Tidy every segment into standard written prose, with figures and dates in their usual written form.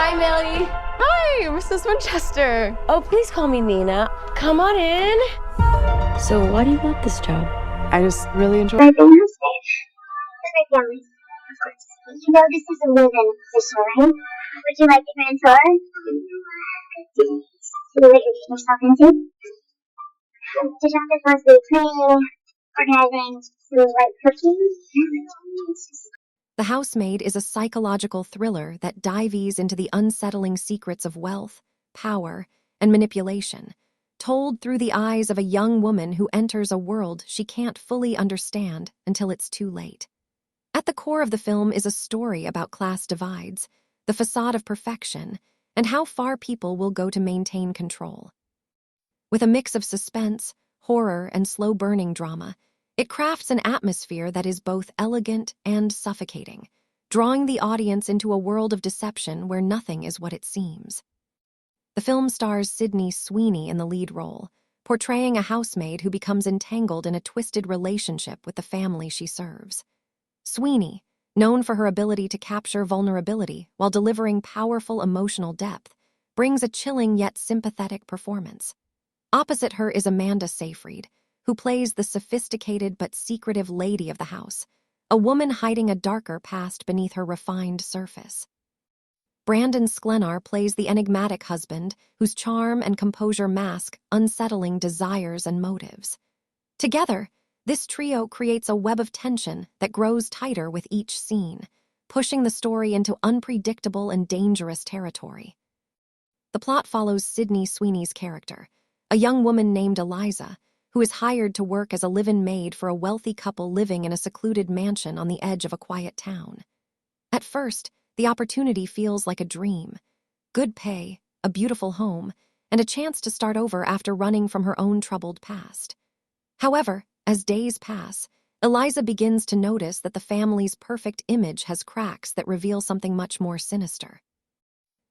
Hi, Millie. Hi, Mrs. Winchester. Oh, please call me Nina. Come on in. So, why do you want this job? I just really enjoy I've been housemaid. My family, of course. You know this is a live-in position, right? Would you like a grand tour? See what you're getting yourself into? The job is mostly cleaning, organizing, some light cooking. The Housemaid is a psychological thriller that dives into the unsettling secrets of wealth, power, and manipulation, told through the eyes of a young woman who enters a world she can't fully understand until it's too late. At the core of the film is a story about class divides, the facade of perfection, and how far people will go to maintain control. With a mix of suspense, horror, and slow-burning drama, it crafts an atmosphere that is both elegant and suffocating, drawing the audience into a world of deception where nothing is what it seems. The film stars Sydney Sweeney in the lead role, portraying a housemaid who becomes entangled in a twisted relationship with the family she serves. Sweeney, known for her ability to capture vulnerability while delivering powerful emotional depth, brings a chilling yet sympathetic performance. Opposite her is Amanda Seyfried, who plays the sophisticated but secretive lady of the house, a woman hiding a darker past beneath her refined surface. Brandon Sklenar plays the enigmatic husband whose charm and composure mask unsettling desires and motives. Together, this trio creates a web of tension that grows tighter with each scene, pushing the story into unpredictable and dangerous territory. The plot follows Sydney Sweeney's character, a young woman named Eliza, who is hired to work as a live-in maid for a wealthy couple living in a secluded mansion on the edge of a quiet town. At first, the opportunity feels like a dream. Good pay, a beautiful home, and a chance to start over after running from her own troubled past. However, as days pass, Eliza begins to notice that the family's perfect image has cracks that reveal something much more sinister.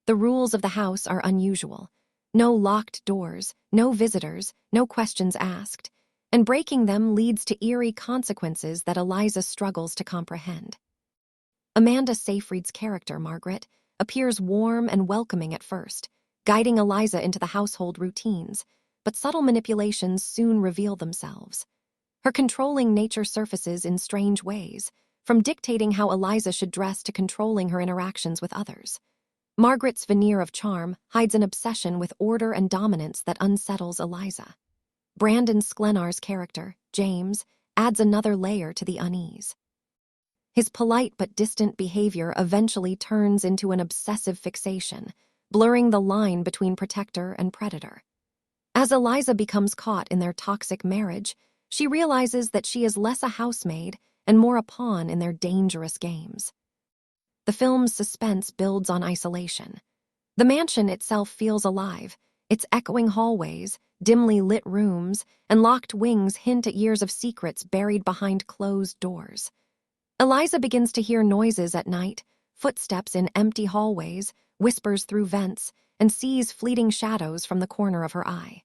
The rules of the house are unusual. No locked doors, no visitors, no questions asked, and breaking them leads to eerie consequences that Eliza struggles to comprehend. Amanda Seyfried's character, Margaret, appears warm and welcoming at first, guiding Eliza into the household routines, but subtle manipulations soon reveal themselves. Her controlling nature surfaces in strange ways, from dictating how Eliza should dress to controlling her interactions with others. Margaret's veneer of charm hides an obsession with order and dominance that unsettles Eliza. Brandon Sklenar's character, James, adds another layer to the unease. His polite but distant behavior eventually turns into an obsessive fixation, blurring the line between protector and predator. As Eliza becomes caught in their toxic marriage, she realizes that she is less a housemaid and more a pawn in their dangerous games. The film's suspense builds on isolation. The mansion itself feels alive. Its echoing hallways, dimly lit rooms, and locked wings hint at years of secrets buried behind closed doors. Eliza begins to hear noises at night, footsteps in empty hallways, whispers through vents, and sees fleeting shadows from the corner of her eye.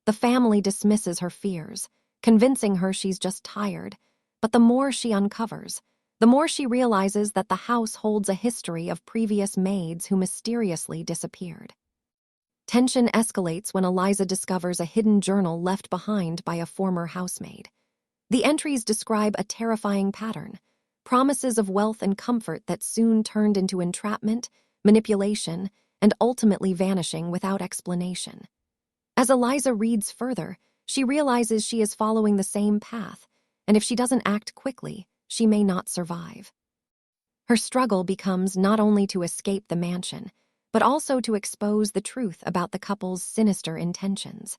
The family dismisses her fears, convincing her she's just tired, but the more she uncovers, the more she realizes that the house holds a history of previous maids who mysteriously disappeared. Tension escalates when Eliza discovers a hidden journal left behind by a former housemaid. The entries describe a terrifying pattern, promises of wealth and comfort that soon turned into entrapment, manipulation, and ultimately vanishing without explanation. As Eliza reads further, she realizes she is following the same path, and if she doesn't act quickly, she may not survive. Her struggle becomes not only to escape the mansion, but also to expose the truth about the couple's sinister intentions.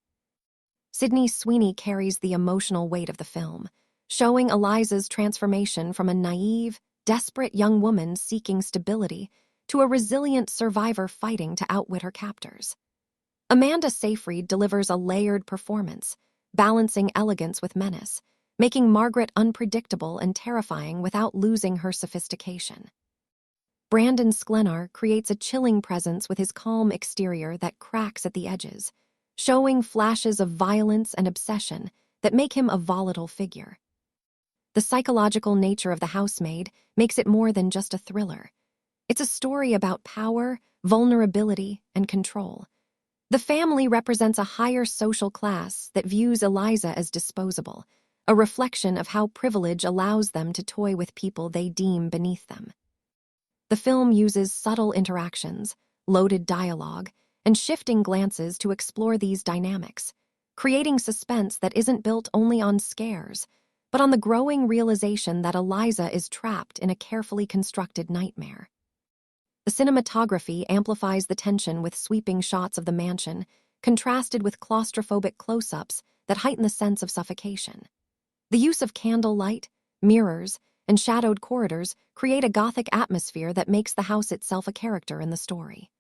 Sydney Sweeney carries the emotional weight of the film, showing Eliza's transformation from a naive, desperate young woman seeking stability to a resilient survivor fighting to outwit her captors. Amanda Seyfried delivers a layered performance, balancing elegance with menace, making Margaret unpredictable and terrifying without losing her sophistication. Brandon Sklenar creates a chilling presence with his calm exterior that cracks at the edges, showing flashes of violence and obsession that make him a volatile figure. The psychological nature of The Housemaid makes it more than just a thriller. It's a story about power, vulnerability, and control. The family represents a higher social class that views Eliza as disposable, a reflection of how privilege allows them to toy with people they deem beneath them. The film uses subtle interactions, loaded dialogue, and shifting glances to explore these dynamics, creating suspense that isn't built only on scares, but on the growing realization that Eliza is trapped in a carefully constructed nightmare. The cinematography amplifies the tension with sweeping shots of the mansion, contrasted with claustrophobic close-ups that heighten the sense of suffocation. The use of candlelight, mirrors, and shadowed corridors create a gothic atmosphere that makes the house itself a character in the story.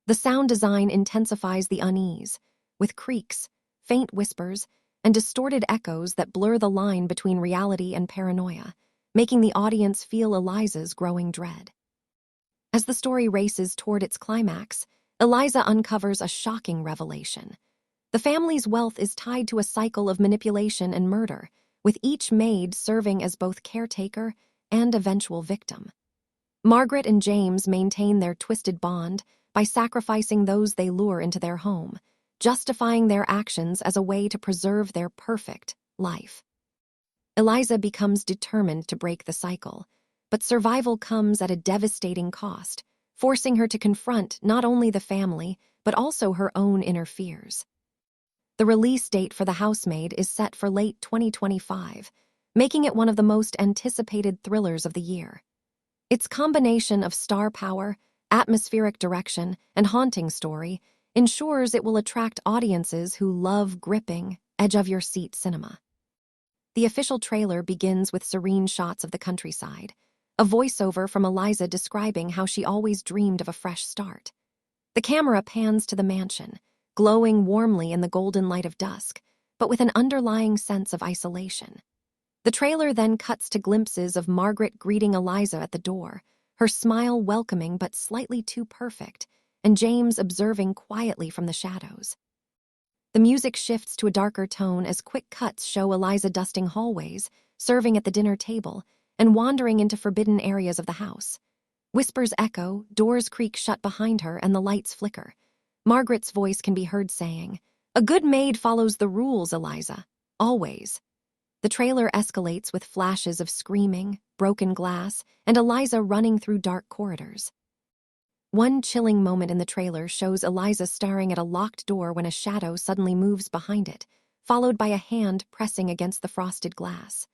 The sound design intensifies the unease, with creaks, faint whispers, and distorted echoes that blur the line between reality and paranoia, making the audience feel Eliza's growing dread. As the story races toward its climax, Eliza uncovers a shocking revelation. The family's wealth is tied to a cycle of manipulation and murder, with each maid serving as both caretaker and eventual victim. Margaret and James maintain their twisted bond by sacrificing those they lure into their home, justifying their actions as a way to preserve their perfect life. Eliza becomes determined to break the cycle, but survival comes at a devastating cost, forcing her to confront not only the family, but also her own inner fears. The release date for The Housemaid is set for late 2025, making it one of the most anticipated thrillers of the year. Its combination of star power, atmospheric direction, and haunting story ensures it will attract audiences who love gripping, edge-of-your-seat cinema. The official trailer begins with serene shots of the countryside, a voiceover from Eliza describing how she always dreamed of a fresh start. The camera pans to the mansion, glowing warmly in the golden light of dusk, but with an underlying sense of isolation. The trailer then cuts to glimpses of Margaret greeting Eliza at the door, her smile welcoming but slightly too perfect, and James observing quietly from the shadows. The music shifts to a darker tone as quick cuts show Eliza dusting hallways, serving at the dinner table, and wandering into forbidden areas of the house. Whispers echo, doors creak shut behind her, and the lights flicker. Margaret's voice can be heard saying, "A good maid follows the rules, Eliza. Always." The trailer escalates with flashes of screaming, broken glass, and Eliza running through dark corridors. One chilling moment in the trailer shows Eliza staring at a locked door when a shadow suddenly moves behind it, followed by a hand pressing against the frosted glass.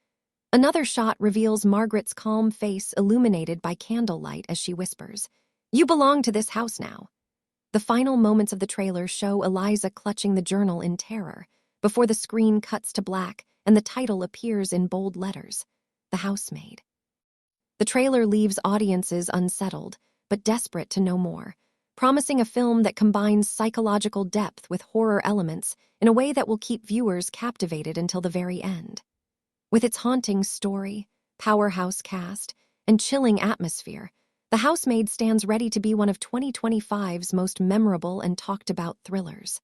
Another shot reveals Margaret's calm face illuminated by candlelight as she whispers, "You belong to this house now." The final moments of the trailer show Eliza clutching the journal in terror, before the screen cuts to black and the title appears in bold letters, The Housemaid. The trailer leaves audiences unsettled, but desperate to know more, promising a film that combines psychological depth with horror elements in a way that will keep viewers captivated until the very end. With its haunting story, powerhouse cast, and chilling atmosphere, The Housemaid stands ready to be one of 2025's most memorable and talked-about thrillers.